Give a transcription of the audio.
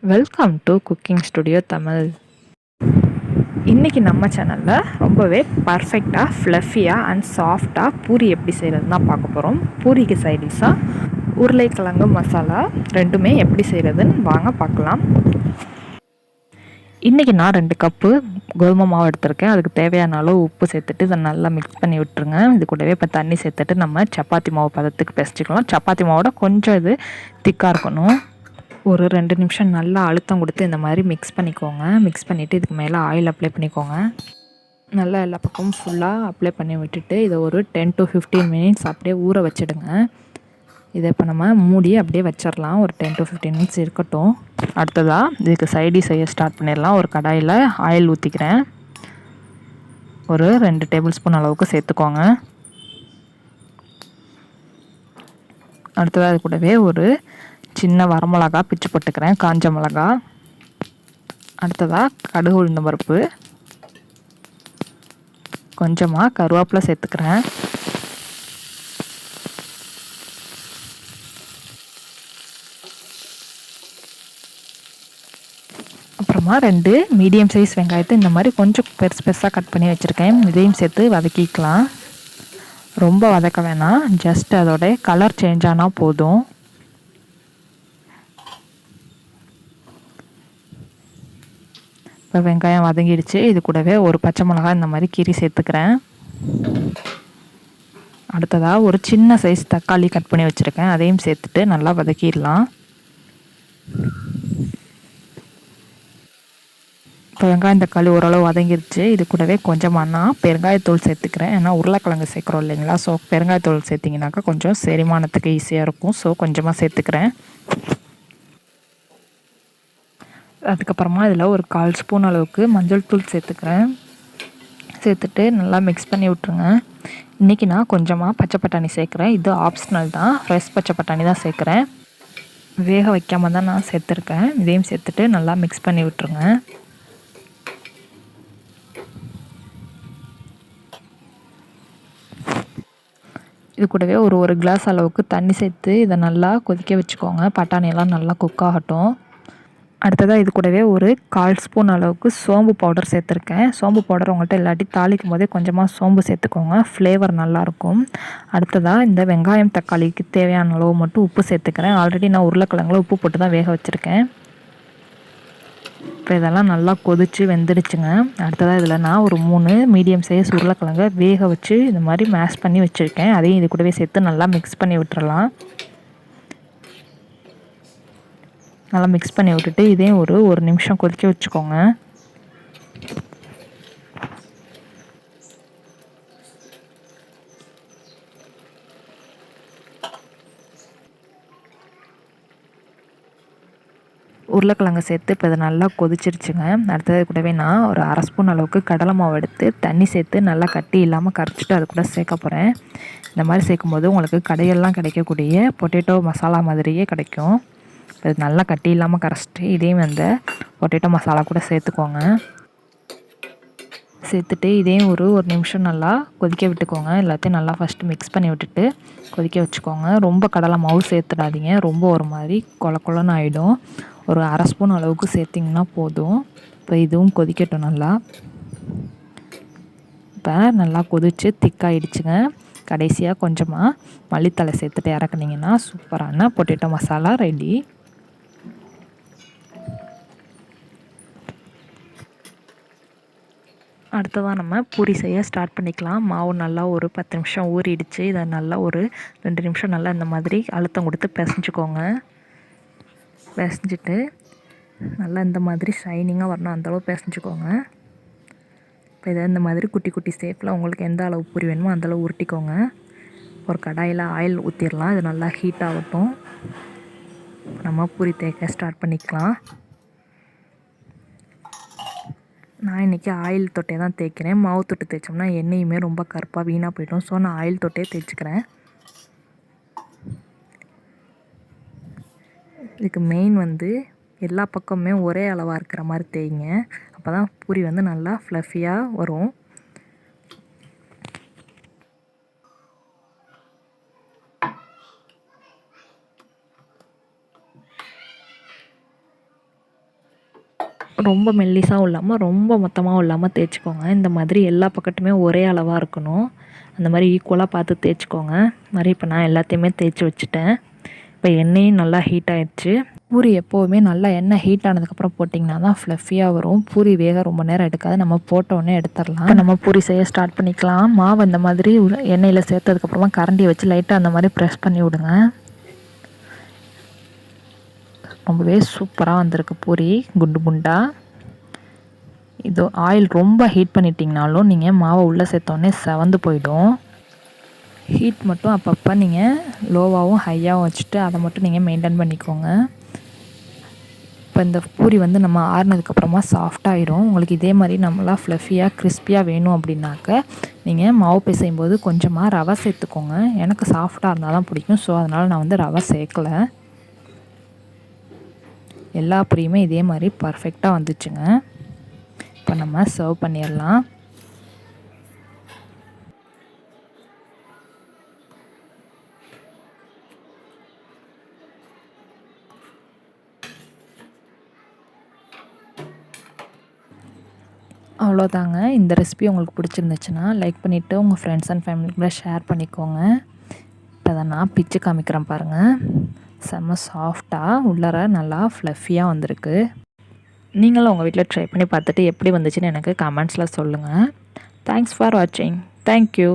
Welcome to cooking studio Tamil. இன்றைக்கி நம்ம சேனலில் ரொம்பவே பர்ஃபெக்டாக ஃப்ளஃபியாக அண்ட் சாஃப்டாக பூரி எப்படி செய்கிறதுன்னு தான் பார்க்க போகிறோம். பூரிக்கு சைடிஷாக உருளைக்கிழங்கு மசாலா ரெண்டுமே எப்படி செய்கிறதுன்னு வாங்க பார்க்கலாம். இன்றைக்கி நான் 2 கப்பு கோதுமை மாவு எடுத்திருக்கேன். அதுக்கு தேவையான அளவு உப்பு சேர்த்துட்டு இதை நல்லா மிக்ஸ் பண்ணி விட்டுருங்க. இது கூடவே இப்போ தண்ணி சேர்த்துட்டு நம்ம சப்பாத்தி மாவு பதத்துக்கு பிசைச்சிக்கலாம். சப்பாத்தி மாவோட கொஞ்சம் இது திக்காக இருக்கணும். ஒரு 2 நிமிஷம் நல்லா அழுத்தம் கொடுத்து இந்த மாதிரி மிக்ஸ் பண்ணிக்கோங்க. மிக்ஸ் பண்ணிவிட்டு இதுக்கு மேலே ஆயில் அப்ளை பண்ணிக்கோங்க. நல்லா எல்லா பக்கமும் ஃபுல்லாக அப்ளை பண்ணி விட்டுட்டு இதை ஒரு 10 to 15 மினிட்ஸ் அப்படியே ஊற வச்சிடுங்க. இதை இப்போ நம்ம மூடி அப்படியே வச்சிடலாம். ஒரு 10 to 15 மினிட்ஸ் இருக்கட்டும். அடுத்ததாக இதுக்கு சைடி செய்ய ஸ்டார்ட் பண்ணிடலாம். ஒரு கடாயில் ஆயில் ஊற்றிக்கிறேன். ஒரு 2 டேபிள் ஸ்பூன் அளவுக்கு சேர்த்துக்கோங்க. அடுத்ததாக அது கூடவே ஒரு சின்ன வரமிளகா பிச்சு போட்டுக்கிறேன், காஞ்ச மிளகா. அடுத்ததாக கடுகு உளுந்த பருப்பு, கொஞ்சமாக கருவேப்பிலை சேர்த்துக்கிறேன். அப்புறமா 2 மீடியம் சைஸ் வெங்காயத்தை இந்த மாதிரி கொஞ்சம் பெருசு பெருசாக கட் பண்ணி வச்சுருக்கேன். இதையும் சேர்த்து வதக்கிக்கலாம். ரொம்ப வதக்க வேணாம், ஜஸ்ட் அதோட கலர் சேஞ்ச் ஆனால் போதும். இப்போ வெங்காயம் வதங்கிடுச்சு. இது கூடவே ஒரு பச்சை மிளகாய் இந்த மாதிரி கீரி சேர்த்துக்கிறேன். அடுத்ததாக ஒரு சின்ன சைஸ் தக்காளி கட் பண்ணி வச்சுருக்கேன். அதையும் சேர்த்துட்டு நல்லா வதக்கிடலாம். இப்போ வெங்காயம் தக்காளி ஓரளவு வதங்கிடுச்சு. இது கூடவே கொஞ்சமாக நான் பெருங்காயத்தூள் சேர்த்துக்கிறேன். ஏன்னா உருளைக்கிழங்கு சேர்க்குறோம் இல்லைங்களா, ஸோ பெருங்காயத்தூள் சேர்த்திங்கனாக்கா கொஞ்சம் செரிமானத்துக்கு ஈஸியாக இருக்கும். ஸோ கொஞ்சமாக சேர்த்துக்கிறேன். அதுக்கப்புறமா இதில் ஒரு 1/4 ஸ்பூன் அளவுக்கு மஞ்சள் தூள் சேர்த்துக்கிறேன். சேர்த்துட்டு நல்லா மிக்ஸ் பண்ணி விட்ருங்க. இன்றைக்கி நான் கொஞ்சமாக பச்சை பட்டாணி சேர்க்குறேன். இது ஆப்ஷனல் தான், ஃப்ரெஷ் பச்சை பட்டாணி தான் சேர்க்குறேன். வேக வைக்காமல் தான் நான் சேர்த்துருக்கேன். இதையும் சேர்த்துட்டு நல்லா மிக்ஸ் பண்ணி விட்ருங்க. இது கூடவே ஒரு கிளாஸ் அளவுக்கு தண்ணி சேர்த்து இதை நல்லா கொதிக்க வச்சுக்கோங்க. பட்டாணியெல்லாம் நல்லா குக் ஆகட்டும். அடுத்ததாக இது கூடவே ஒரு 1/4 ஸ்பூன் அளவுக்கு சோம்பு பவுடர் சேர்த்துருக்கேன். சோம்பு பவுடர் உங்கள்கிட்ட இல்லாட்டி தாளிக்கும் போதே கொஞ்சமாக சோம்பு சேர்த்துக்கோங்க, ஃப்ளேவர் நல்லாயிருக்கும். அடுத்ததாக இந்த வெங்காயம் தக்காளிக்கு தேவையான அளவு மட்டும் உப்பு சேர்த்துக்கிறேன். ஆல்ரெடி நான் உருளைக்கிழங்குல உப்பு போட்டு தான் வேக வச்சுருக்கேன். இப்போ இதெல்லாம் நல்லா கொதித்து வெந்துடுச்சுங்க. அடுத்ததாக இதில் நான் ஒரு 3 மீடியம் சைஸ் உருளைக்கிழங்கை வேக வச்சு இந்த மாதிரி மேஷ் பண்ணி வச்சுருக்கேன். அதையும் இது கூடவே சேர்த்து நல்லா மிக்ஸ் பண்ணி விட்டுறலாம். நல்லா மிக்ஸ் பண்ணி விட்டுட்டு இதையும் ஒரு நிமிஷம் கொதிக்க வச்சுக்கோங்க. உருளைக்கிழங்கு சேர்த்து இப்போ இதை நல்லா கொதிச்சிருச்சுங்க. அடுத்தது கூடவே நான் ஒரு 1/2 ஸ்பூன் அளவுக்கு கடலை மாவு எடுத்து தண்ணி சேர்த்து நல்லா கட்டி இல்லாமல் கரைச்சிட்டு அது கூட சேர்க்க போகிறேன். இந்த மாதிரி சேர்க்கும்போது உங்களுக்கு கடையெல்லாம் கிடைக்கக்கூடிய பொட்டேட்டோ மசாலா மாதிரியே கிடைக்கும். இது நல்லா கட்டி இல்லாமல் கரைச்சிட்டு இதையும் அந்த பொட்டேட்டோ மசாலா கூட சேர்த்துக்கோங்க. சேர்த்துட்டு இதையும் ஒரு நிமிஷம் நல்லா கொதிக்க விட்டுக்கோங்க. எல்லாத்தையும் நல்லா ஃபஸ்ட்டு மிக்ஸ் பண்ணி விட்டுட்டு கொதிக்க வச்சுக்கோங்க. ரொம்ப கடலை மாவு சேர்த்துடாதீங்க, ரொம்ப ஒரு மாதிரி கொலன்னு ஆகிடும். ஒரு 1/2 ஸ்பூன் அளவுக்கு சேர்த்திங்கன்னா போதும். இப்போ இதுவும் கொதிக்கட்டும் நல்லா. இப்போ நல்லா கொதித்து திக்காயிடுச்சுங்க. கடைசியாக கொஞ்சமாக மல்லித்தலை சேர்த்துட்டு இறக்குனீங்கன்னா சூப்பரான பொட்டேட்டோ மசாலா ரெடி. அடுத்ததாக நம்ம பூரி செய்ய ஸ்டார்ட் பண்ணிக்கலாம். மாவு நல்லா ஒரு 10 நிமிஷம் ஊறிடுச்சு. இதை நல்லா ஒரு 2 நிமிஷம் நல்லா இந்த மாதிரி அழுத்தம் கொடுத்து பிசைஞ்சுக்கோங்க. பிசைஞ்சிட்டு நல்லா இந்த மாதிரி ஷைனிங்காக வரணும், அந்தளவு பிசைஞ்சுக்கோங்க. இப்போ இதை இந்த மாதிரி குட்டி குட்டி ஷேப்பில் உங்களுக்கு எந்த அளவு பூரி வேணுமோ அந்தளவு உருட்டிக்கோங்க. ஒரு கடாயில் ஆயில் ஊற்றிடலாம். இது நல்லா ஹீட் ஆகட்டும். நம்ம பூரி தேய்க்க ஸ்டார்ட் பண்ணிக்கலாம். நான் இன்றைக்கி ஆயில் தொட்டே தான் தேய்க்கிறேன். மாவு தொட்டு தேய்ச்சோம்னா எண்ணெயுமே ரொம்ப கருப்பாக வீணாக போய்டும். ஸோ நான் ஆயில் தொட்டே தேய்ச்சிக்கிறேன். இதுக்கு மெயின் எல்லா பக்கமுமே ஒரே அளவாக இருக்கிற மாதிரி தேய்ங்க. அப்போ தான் பூரி நல்லா ஃப்ளஃபியாக வரும். ரொம்ப மெல்லிசாவும் இல்லாமல் ரொம்ப மொத்தமாகவும் இல்லாமல் தேய்ச்சிக்கோங்க. இந்த மாதிரி எல்லா பக்கட்டுமே ஒரே அளவாக இருக்கணும். அந்த மாதிரி ஈக்குவலாக பார்த்து தேய்ச்சிக்கோங்க. மாதிரி இப்போ நான் எல்லாத்தையுமே தேய்ச்சி வச்சுட்டேன். இப்போ எண்ணெயும் நல்லா ஹீட் ஆகிடுச்சு. பூரி எப்போவுமே நல்லா எண்ணெய் ஹீட் ஆனதுக்கப்புறம் போட்டிங்கன்னா தான் ஃப்ளஃபியாக வரும். பூரி வேக ரொம்ப நேரம் எடுக்காது. நம்ம போட்டோடனே எடுத்துடலாம். இப்போ நம்ம பூரி செய்ய ஸ்டார்ட் பண்ணிக்கலாம். மாவு இந்த மாதிரி எண்ணெயில் சேர்த்ததுக்கப்புறமா கரண்டியை வச்சு லைட்டாக அந்த மாதிரி ப்ரெஸ் பண்ணி விடுங்க. ரொம்பவே சூப்பராக வந்திருக்கு பூரி, குண்டு குண்டாக. இது ஆயில் ரொம்ப ஹீட் பண்ணிட்டிங்கனாலும் நீங்கள் மாவை உள்ளே சேர்த்தோடனே செவந்து போயிடும். ஹீட் மட்டும் அப்பப்போ நீங்கள் லோவாகவும் ஹையாகவும் வச்சுட்டு அதை மட்டும் நீங்கள் மெயின்டைன் பண்ணிக்கோங்க. இப்போ இந்த பூரி வந்து நம்ம ஆறுனதுக்கப்புறமா சாஃப்டாகிடும். உங்களுக்கு இதே மாதிரி நம்மளா ஃப்ளஃபியாக கிறிஸ்பியாக வேணும் அப்படின்னாக்க நீங்கள் மாவு பிசையும் போது கொஞ்சமாக ரவை சேர்த்துக்கோங்க. எனக்கு சாஃப்டாக இருந்தால் தான் பிடிக்கும். ஸோ அதனால் நான் வந்து ரவை சேர்க்கலை. எல்லா பூரியுமே இதே மாதிரி பர்ஃபெக்டாக வந்துச்சுங்க. இப்போ நம்ம சர்வ் பண்ணிடலாம். அவ்வளோதாங்க. இந்த ரெசிபி உங்களுக்கு பிடிச்சிருந்துச்சுன்னா லைக் பண்ணிவிட்டு உங்கள் ஃப்ரெண்ட்ஸ் அண்ட் ஃபேமிலி கூட ஷேர் பண்ணிக்கோங்க. இப்போ அதை நான் பிச்சு காமிக்கிறேன் பாருங்கள். செம்ம சாஃப்டாக உள்ளார நல்லா ஃப்ளஃபியாக வந்திருக்கு. நீங்களும் உங்கள் வீட்டில் ட்ரை பண்ணி பார்த்துட்டு எப்படி வந்துச்சுன்னு எனக்கு கமெண்ட்ஸில் சொல்லுங்கள். தேங்க்ஸ் ஃபார் வாட்சிங். தேங்க்யூ.